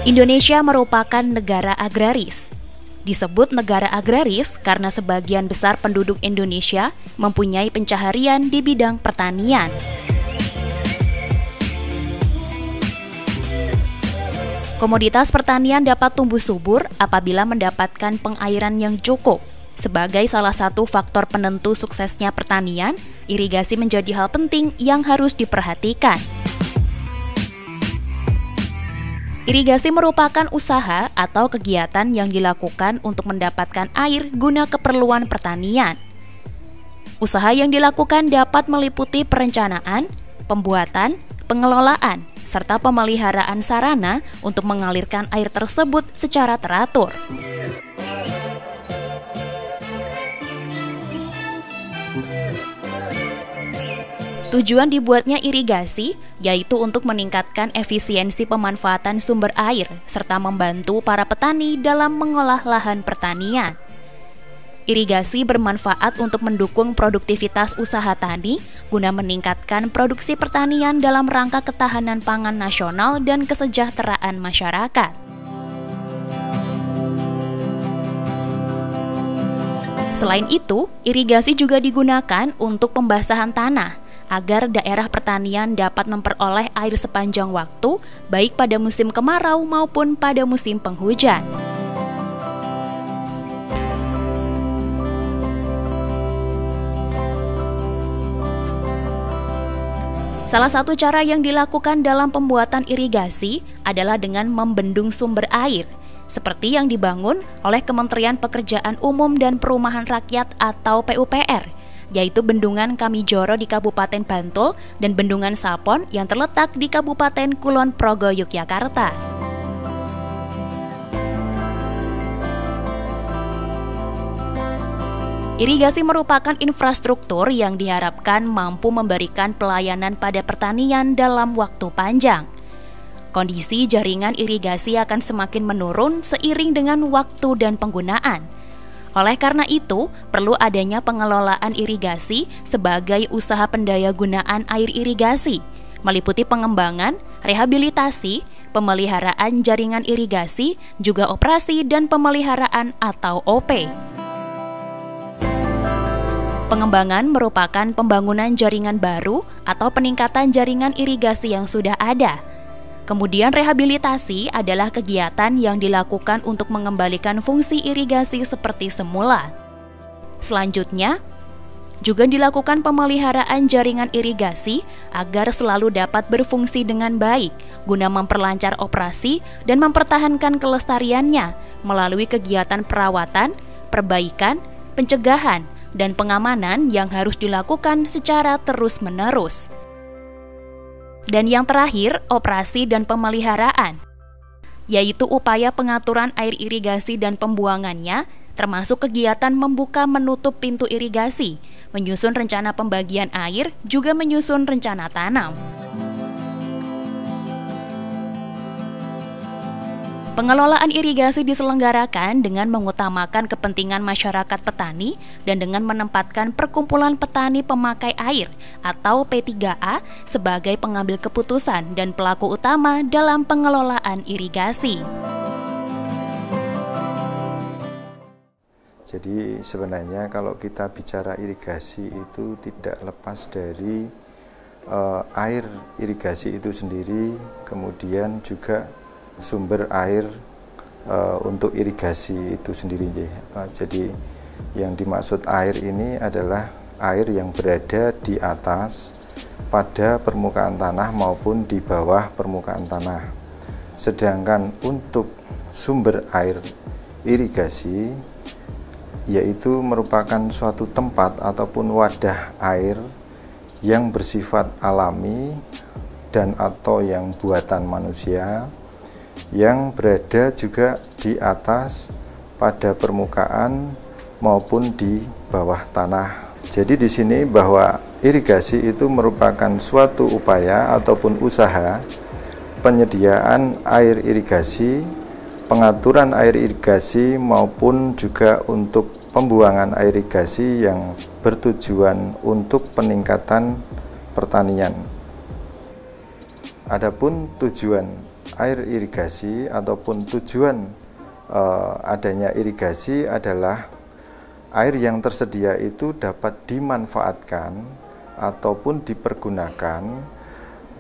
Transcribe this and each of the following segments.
Indonesia merupakan negara agraris. Disebut negara agraris karena sebagian besar penduduk Indonesia mempunyai pencaharian di bidang pertanian. Komoditas pertanian dapat tumbuh subur apabila mendapatkan pengairan yang cukup. Sebagai salah satu faktor penentu suksesnya pertanian, irigasi menjadi hal penting yang harus diperhatikan. Irigasi merupakan usaha atau kegiatan yang dilakukan untuk mendapatkan air guna keperluan pertanian. Usaha yang dilakukan dapat meliputi perencanaan, pembuatan, pengelolaan, serta pemeliharaan sarana untuk mengalirkan air tersebut secara teratur. Tujuan dibuatnya irigasi yaitu untuk meningkatkan efisiensi pemanfaatan sumber air serta membantu para petani dalam mengolah lahan pertanian. Irigasi bermanfaat untuk mendukung produktivitas usaha tani guna meningkatkan produksi pertanian dalam rangka ketahanan pangan nasional dan kesejahteraan masyarakat. Selain itu, irigasi juga digunakan untuk pembasahan tanah agar daerah pertanian dapat memperoleh air sepanjang waktu, baik pada musim kemarau maupun pada musim penghujan. Salah satu cara yang dilakukan dalam pembuatan irigasi adalah dengan membendung sumber air, seperti yang dibangun oleh Kementerian Pekerjaan Umum dan Perumahan Rakyat atau PUPR, yaitu Bendungan Kamijoro di Kabupaten Bantul dan Bendungan Sapon yang terletak di Kabupaten Kulon Progo, Yogyakarta. Irigasi merupakan infrastruktur yang diharapkan mampu memberikan pelayanan pada pertanian dalam waktu panjang. Kondisi jaringan irigasi akan semakin menurun seiring dengan waktu dan penggunaan. Oleh karena itu, perlu adanya pengelolaan irigasi sebagai usaha pendayagunaan air irigasi, meliputi pengembangan, rehabilitasi, pemeliharaan jaringan irigasi, juga operasi dan pemeliharaan atau OP. Pengembangan merupakan pembangunan jaringan baru atau peningkatan jaringan irigasi yang sudah ada. Kemudian rehabilitasi adalah kegiatan yang dilakukan untuk mengembalikan fungsi irigasi seperti semula. Selanjutnya, juga dilakukan pemeliharaan jaringan irigasi agar selalu dapat berfungsi dengan baik, guna memperlancar operasi dan mempertahankan kelestariannya melalui kegiatan perawatan, perbaikan, pencegahan, dan pengamanan yang harus dilakukan secara terus-menerus. Dan yang terakhir, operasi dan pemeliharaan, yaitu upaya pengaturan air irigasi dan pembuangannya, termasuk kegiatan membuka menutup pintu irigasi, menyusun rencana pembagian air, juga menyusun rencana tanam. Pengelolaan irigasi diselenggarakan dengan mengutamakan kepentingan masyarakat petani dan dengan menempatkan Perkumpulan Petani Pemakai Air atau P3A sebagai pengambil keputusan dan pelaku utama dalam pengelolaan irigasi. Jadi sebenarnya kalau kita bicara irigasi itu tidak lepas dari air irigasi itu sendiri, kemudian juga sumber air untuk irigasi itu sendiri. Jadi yang dimaksud air ini adalah air yang berada di atas pada permukaan tanah maupun di bawah permukaan tanah. Sedangkan untuk sumber air irigasi yaitu merupakan suatu tempat ataupun wadah air yang bersifat alami dan atau yang buatan manusia, yang berada juga di atas pada permukaan maupun di bawah tanah. Jadi di sini bahwa irigasi itu merupakan suatu upaya ataupun usaha penyediaan air irigasi, pengaturan air irigasi maupun juga untuk pembuangan air irigasi yang bertujuan untuk peningkatan pertanian. Adapun tujuan air irigasi ataupun tujuan adanya irigasi adalah air yang tersedia itu dapat dimanfaatkan ataupun dipergunakan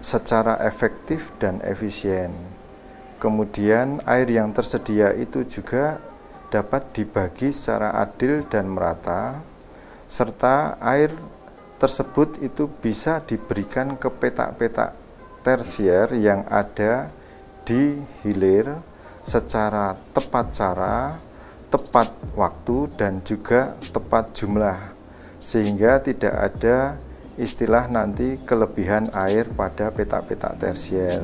secara efektif dan efisien. Kemudian air yang tersedia itu juga dapat dibagi secara adil dan merata, serta air tersebut itu bisa diberikan ke petak-petak tersier yang ada di hilir secara tepat cara, tepat waktu, dan juga tepat jumlah, sehingga tidak ada istilah nanti kelebihan air pada petak-petak tersier.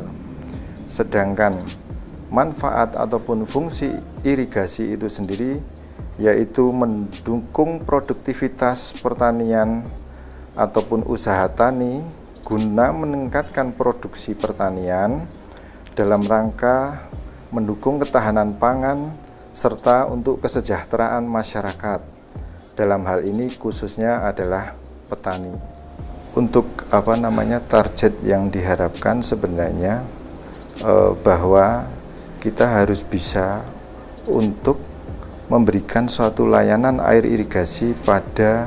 Sedangkan manfaat ataupun fungsi irigasi itu sendiri yaitu mendukung produktivitas pertanian ataupun usaha tani guna meningkatkan produksi pertanian dalam rangka mendukung ketahanan pangan serta untuk kesejahteraan masyarakat. Dalam hal ini khususnya adalah petani. Untuk target yang diharapkan sebenarnya bahwa kita harus bisa untuk memberikan suatu layanan air irigasi pada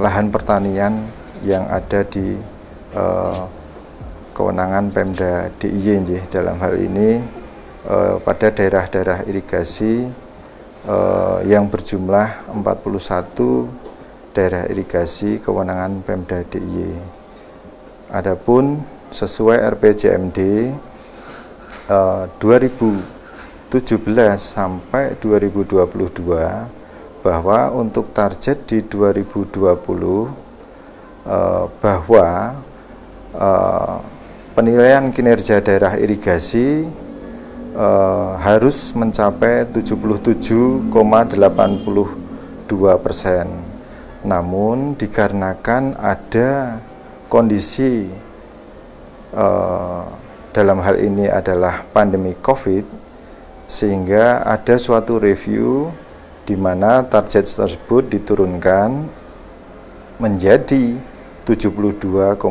lahan pertanian yang ada di kewenangan Pemda DIY. Dalam hal ini pada daerah-daerah irigasi yang berjumlah 41 daerah irigasi kewenangan Pemda DIY. Adapun sesuai RPJMD 2017 sampai 2022 bahwa untuk target di 2020 bahwa penilaian kinerja daerah irigasi harus mencapai 77,82%. Namun dikarenakan ada kondisi dalam hal ini adalah pandemi COVID, sehingga ada suatu review di mana target tersebut diturunkan menjadi 72,98%.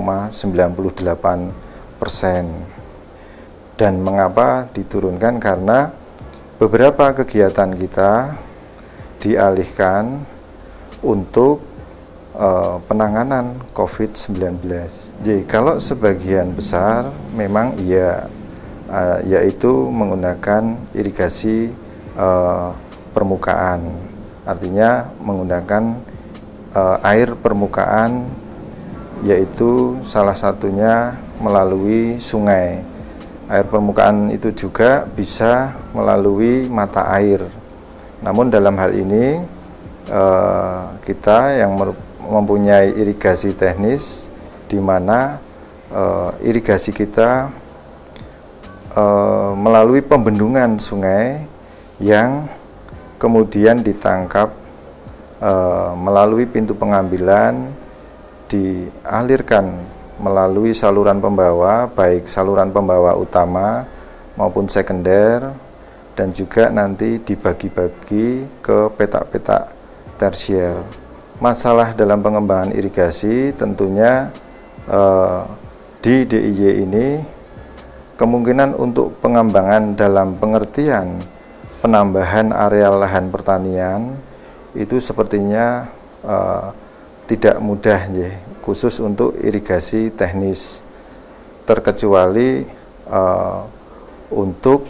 Dan mengapa diturunkan? Karena beberapa kegiatan kita dialihkan untuk penanganan COVID-19. Jadi kalau sebagian besar memang yaitu menggunakan irigasi permukaan, artinya menggunakan air permukaan, yaitu salah satunya melalui sungai. Air permukaan itu juga bisa melalui mata air. Namun dalam hal ini kita yang mempunyai irigasi teknis, di mana irigasi kita melalui pembendungan sungai yang kemudian ditangkap melalui pintu pengambilan, dialirkan melalui saluran pembawa, baik saluran pembawa utama maupun sekunder, dan juga nanti dibagi-bagi ke petak-petak tersier. Masalah dalam pengembangan irigasi tentunya di DIY ini kemungkinan untuk pengembangan dalam pengertian penambahan areal lahan pertanian itu sepertinya tidak mudah ya, khusus untuk irigasi teknis, terkecuali untuk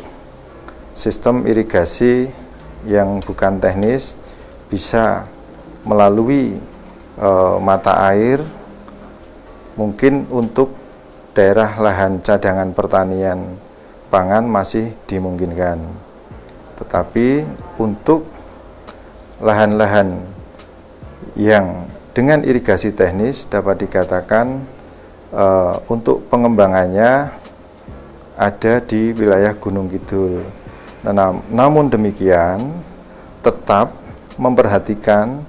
sistem irigasi yang bukan teknis bisa melalui mata air, mungkin untuk daerah lahan cadangan pertanian pangan masih dimungkinkan. Tetapi untuk lahan-lahan yang dengan irigasi teknis dapat dikatakan untuk pengembangannya ada di wilayah Gunung Kidul. Namun demikian tetap memperhatikan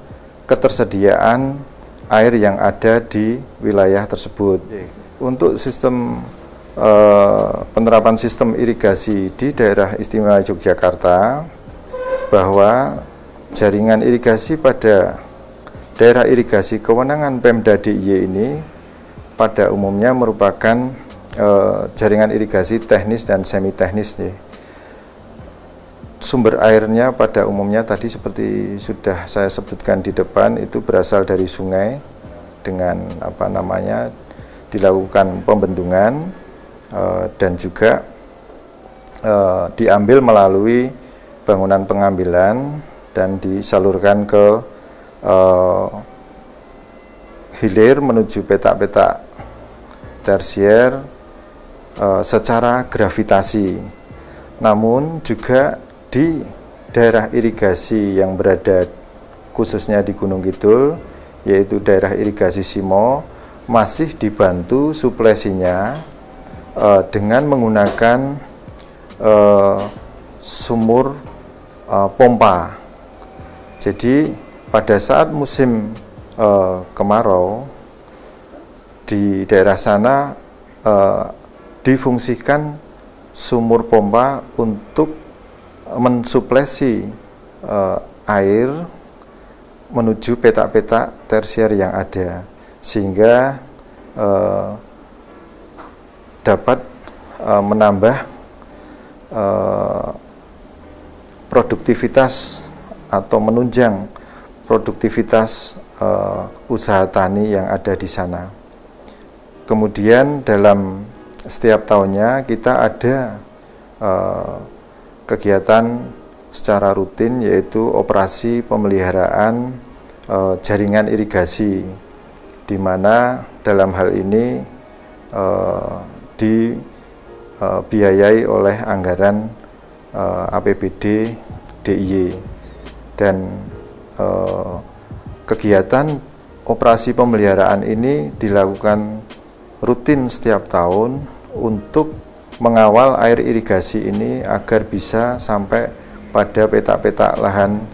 ketersediaan air yang ada di wilayah tersebut. Untuk sistem penerapan sistem irigasi di daerah istimewa Yogyakarta, bahwa jaringan irigasi pada daerah irigasi kewenangan Pemda DIY ini pada umumnya merupakan jaringan irigasi teknis dan semi teknis nih. Sumber airnya pada umumnya tadi seperti sudah saya sebutkan di depan, itu berasal dari sungai dengan dilakukan pembendungan dan juga diambil melalui bangunan pengambilan dan disalurkan ke hilir menuju petak-petak tersier secara gravitasi. Namun juga di daerah irigasi yang berada khususnya di Gunung Kidul, yaitu daerah irigasi Simo, masih dibantu suplesinya dengan menggunakan sumur pompa. Jadi pada saat musim kemarau di daerah sana difungsikan sumur pompa untuk mensuplesi air menuju petak-petak tersier yang ada, sehingga dapat menambah produktivitas atau menunjang produktivitas usaha tani yang ada di sana. Kemudian dalam setiap tahunnya kita ada kegiatan secara rutin, yaitu operasi pemeliharaan jaringan irigasi, di mana dalam hal ini dibiayai oleh anggaran APBD DIY, dan kegiatan operasi pemeliharaan ini dilakukan rutin setiap tahun untuk mengawal air irigasi ini agar bisa sampai pada petak-petak lahan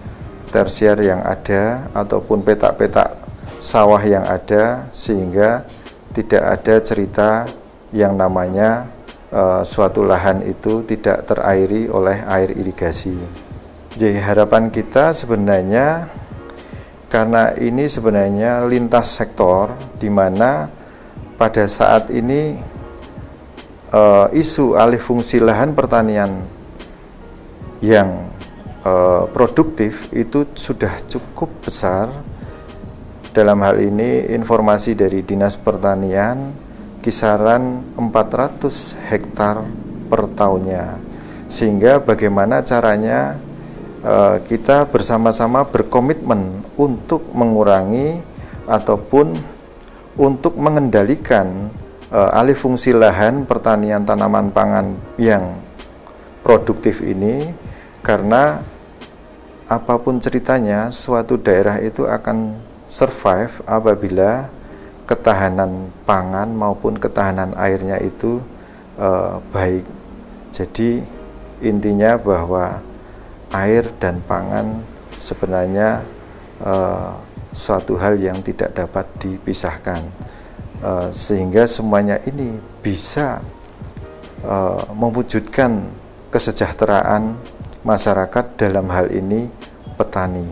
tersier yang ada ataupun petak-petak sawah yang ada, sehingga tidak ada cerita yang namanya suatu lahan itu tidak terairi oleh air irigasi. Jadi harapan kita sebenarnya, karena ini sebenarnya lintas sektor, di mana pada saat ini isu alih fungsi lahan pertanian yang produktif itu sudah cukup besar. Dalam hal ini informasi dari Dinas Pertanian kisaran 400 hektar per tahunnya, sehingga bagaimana caranya kita bersama-sama berkomitmen untuk mengurangi ataupun untuk mengendalikan alih fungsi lahan pertanian tanaman pangan yang produktif ini, karena apapun ceritanya suatu daerah itu akan survive apabila ketahanan pangan maupun ketahanan airnya itu baik. Jadi intinya bahwa air dan pangan sebenarnya suatu hal yang tidak dapat dipisahkan. Sehingga semuanya ini bisa mewujudkan kesejahteraan masyarakat, dalam hal ini petani.